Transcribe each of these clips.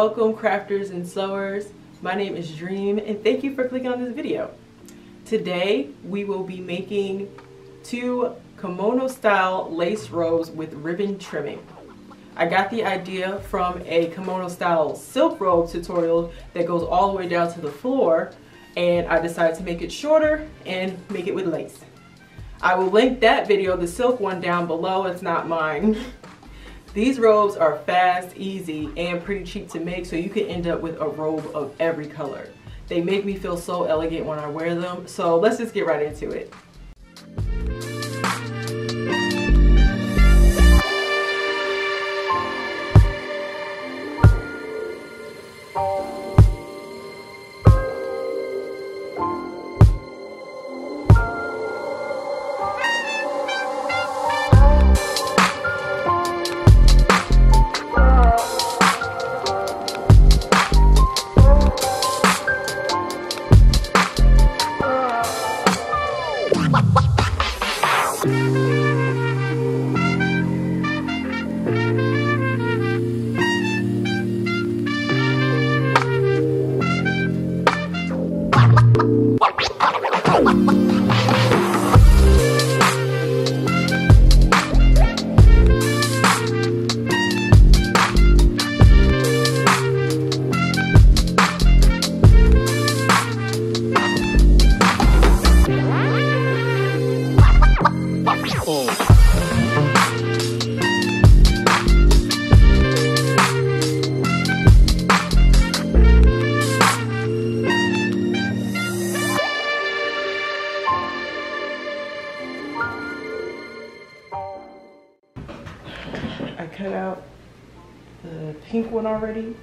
Welcome crafters and sewers. My name is Dream and thank you for clicking on this video. Today we will be making 2 kimono style lace robes with ribbon trimming. I got the idea from a kimono style silk robe tutorial that goes all the way down to the floor, and I decided to make it shorter and make it with lace. I will link that video, the silk one, down below. It's not mine. These robes are fast, easy, and pretty cheap to make, so you can end up with a robe of every color. They make me feel so elegant when I wear them, so let's just get right into it. I cut out the pink one already,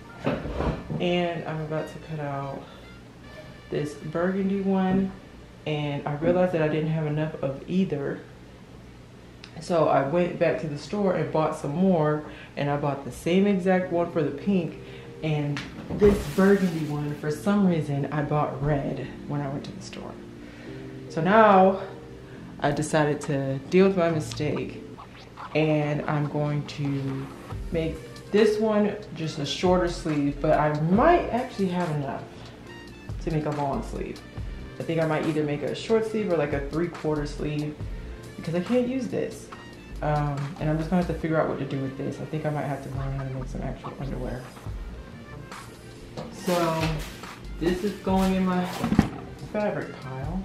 and I'm about to cut out this burgundy one, and I realized that I didn't have enough of either, so I went back to the store and bought some more, and I bought the same exact one for the pink, and this burgundy one, for some reason I bought red when I went to the store. So now I decided to deal with my mistake, and I'm going to make this one just a shorter sleeve, but I might actually have enough to make a long sleeve. I think I might either make a short sleeve or like a 3/4 sleeve, because I can't use this. And I'm just gonna have to figure out what to do with this. I think I might have to learn how to make some actual underwear. So this is going in my fabric pile.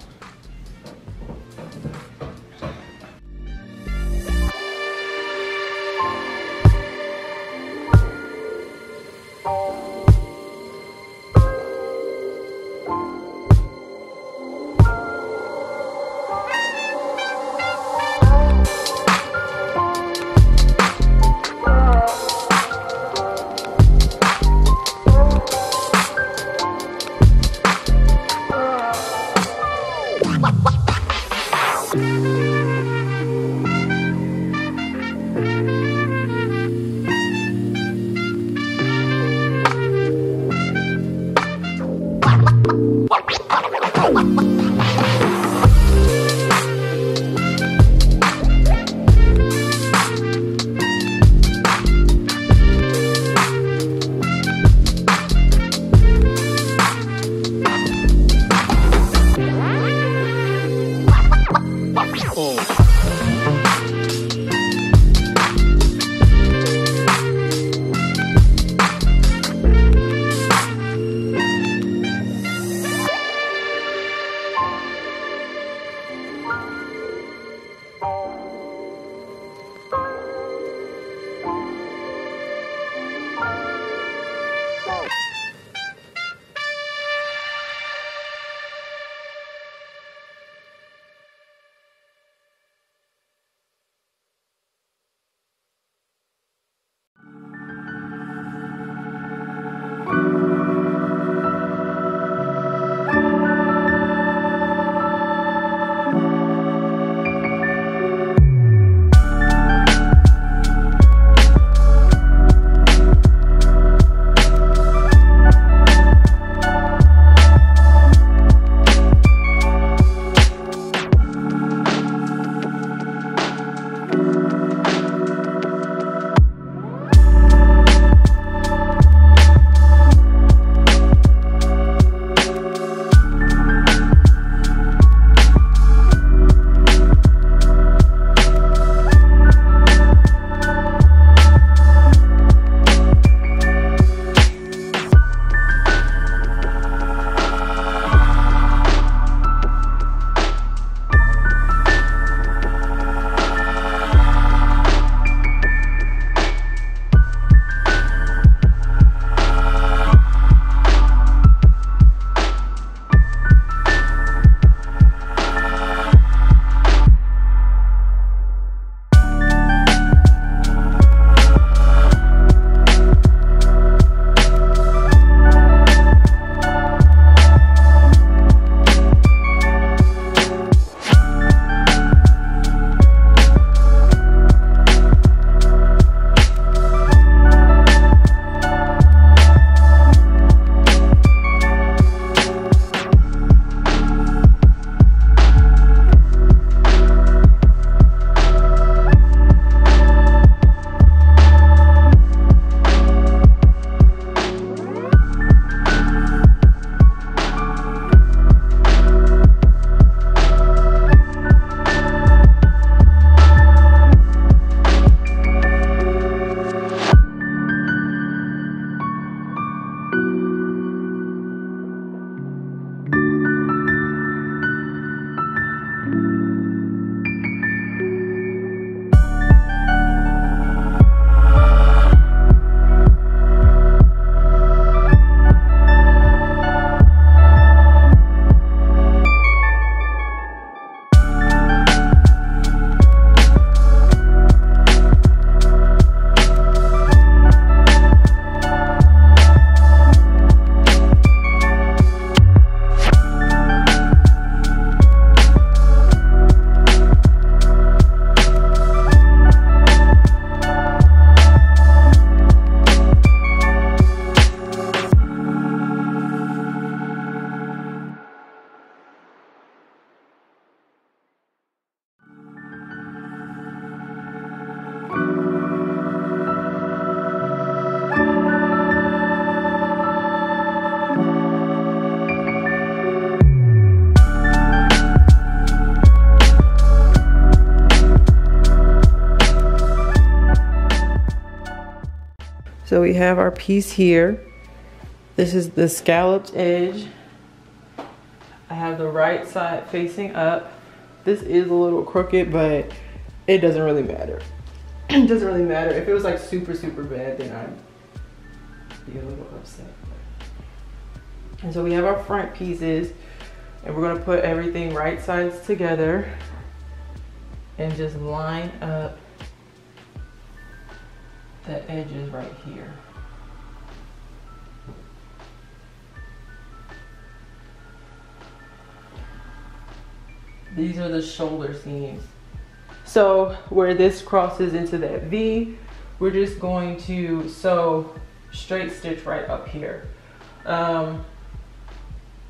So we have our piece here. This is the scalloped edge. I have the right side facing up. This is a little crooked, but it doesn't really matter. It doesn't really matter. If it was like super bad, then I'd be a little upset. And so we have our front pieces, and we're gonna put everything right sides together and just line up the edges right here. These are the shoulder seams. So where this crosses into that V, we're just going to sew straight stitch right up here. I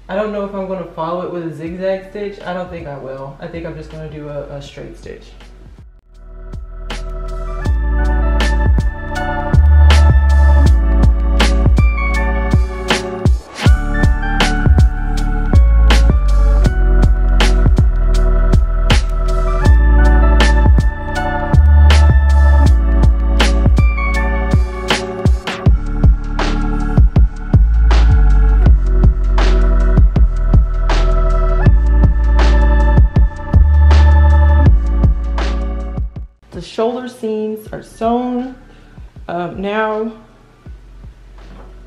don't know if I'm going to follow it with a zigzag stitch. I don't think I will. I think I'm just going to do a straight stitch. Shoulder seams are sewn. Now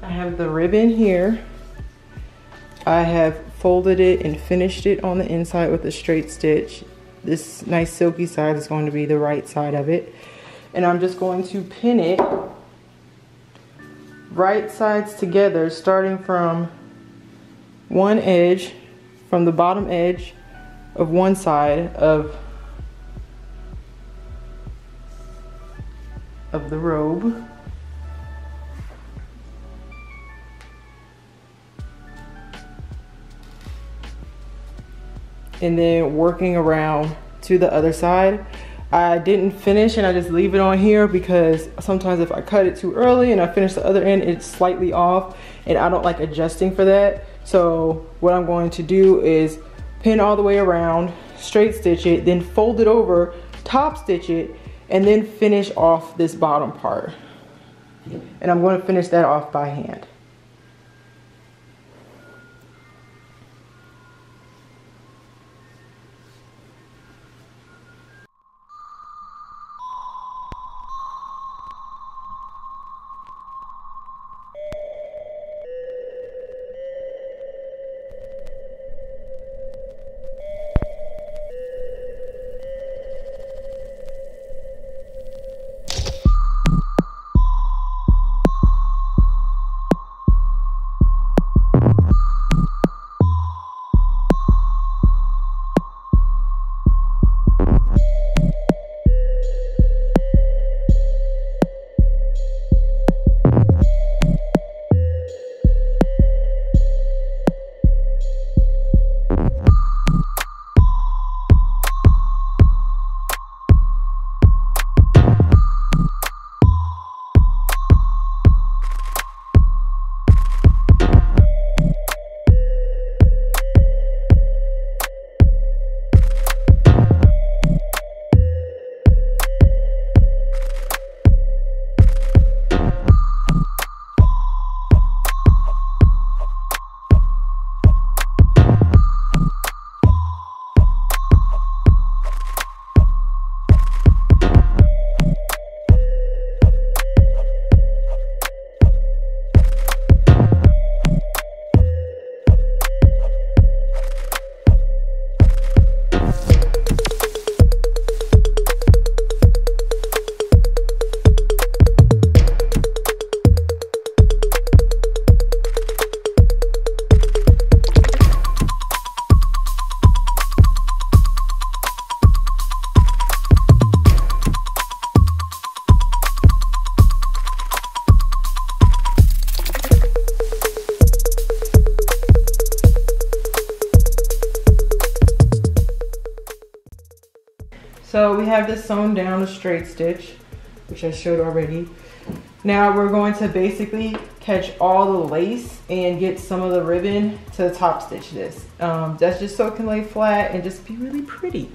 I have the ribbon here. I have folded it and finished it on the inside with a straight stitch. This nice silky side is going to be the right side of it. And I'm just going to pin it right sides together, starting from one edge, from the bottom edge of one side of the robe. And then working around to the other side. I didn't finish and I just leave it on here because sometimes if I cut it too early and I finish the other end, it's slightly off and I don't like adjusting for that. So what I'm going to do is pin all the way around, straight stitch it, then fold it over, top stitch it, and then finish off this bottom part. And I'm going to finish that off by hand. So we have this sewn down a straight stitch, which I showed already. Now we're going to basically catch all the lace and get some of the ribbon to top stitch this. That's just so it can lay flat and just be really pretty.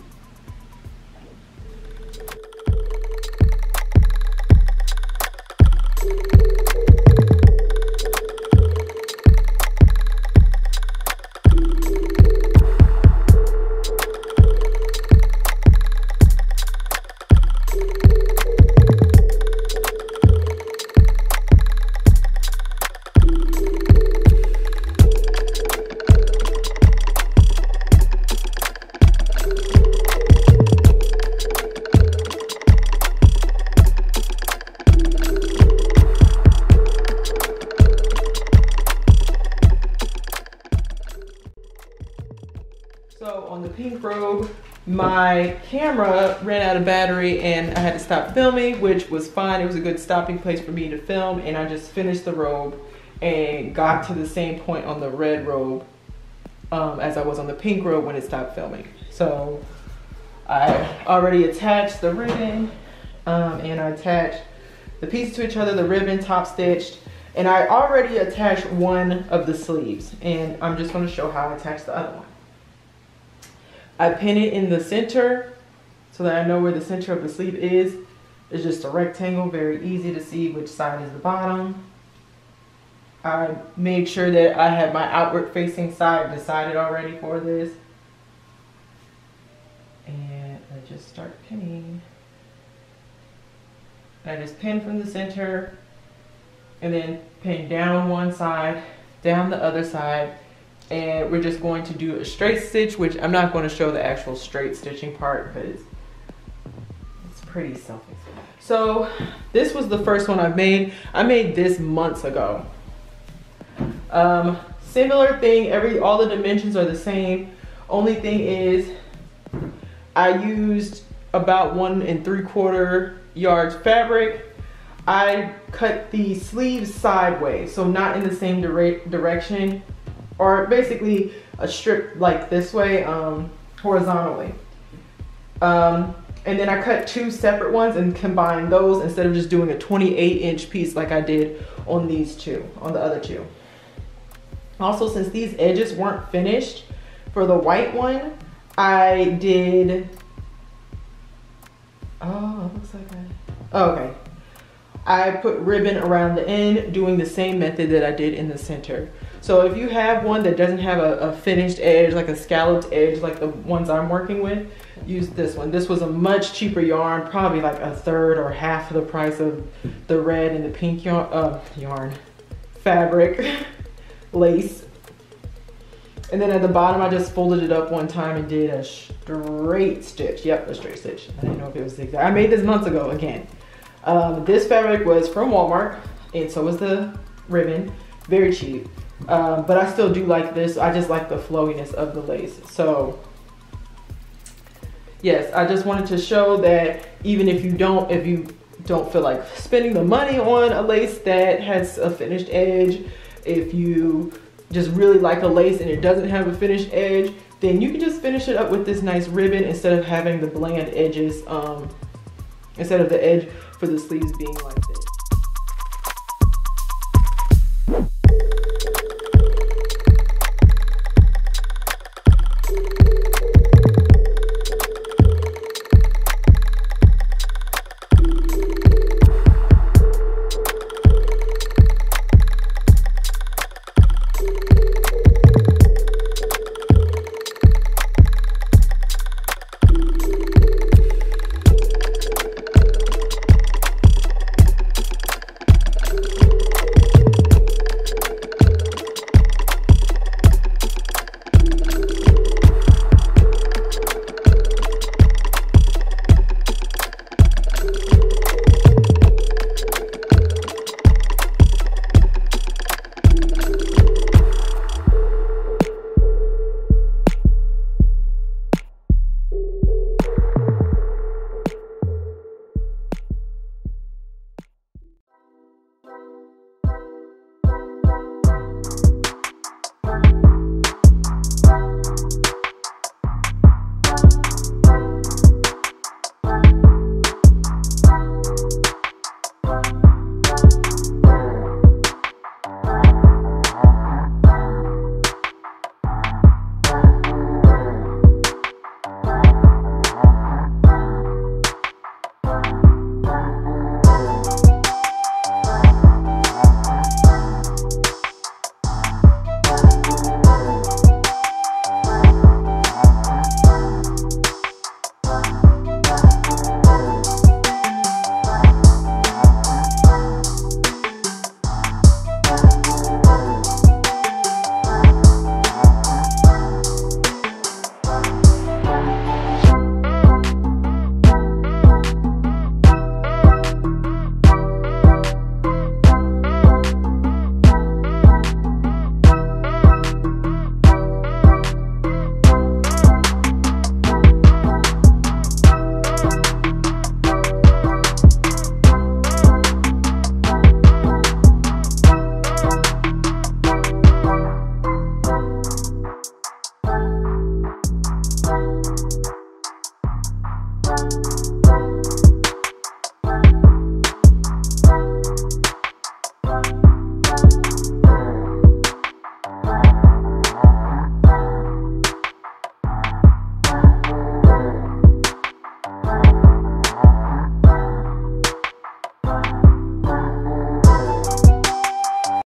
my camera ran out of battery and I had to stop filming, which was fine. It was a good stopping place for me to film, and I just finished the robe and got to the same point on the red robe as I was on the pink robe when it stopped filming. So I already attached the ribbon and I attached the pieces to each other, the ribbon top stitched, and I already attached one of the sleeves, and I'm just going to show how I attach the other one. I pin it in the center so that I know where the center of the sleeve is. It's just a rectangle, very easy to see which side is the bottom. I made sure that I had my outward facing side decided already for this. And I just start pinning. I just pin from the center and then pin down one side, down the other side. And we're just going to do a straight stitch, which I'm not going to show the actual straight stitching part because it's pretty self-explanatory. So this was the first one I've made. I made this months ago. Similar thing, all the dimensions are the same. Only thing is I used about 1 3/4 yards fabric. I cut the sleeves sideways, so not in the same direction, or basically a strip like this way, horizontally. And then I cut 2 separate ones and combined those instead of just doing a 28-inch piece like I did on these two, on the other two. Also, since these edges weren't finished for the white one, I did, oh, it looks like okay. I put ribbon around the end, doing the same method that I did in the center. So if you have one that doesn't have a finished edge, like a scalloped edge, like the ones I'm working with, use this one. This was a much cheaper yarn, probably like 1/3 or half of the price of the red and the pink fabric, lace. And then at the bottom, I just folded it up one time and did a straight stitch. Yep, a straight stitch. I didn't know if it was zigzag. I made this months ago again. This fabric was from Walmart, and so was the ribbon. Very cheap. But I still do like this. I just like the flowiness of the lace. So yes, I just wanted to show that even if you don't feel like spending the money on a lace that has a finished edge, if you just really like a lace and it doesn't have a finished edge, then you can just finish it up with this nice ribbon instead of having the bland edges, instead of the edge for the sleeves being like this.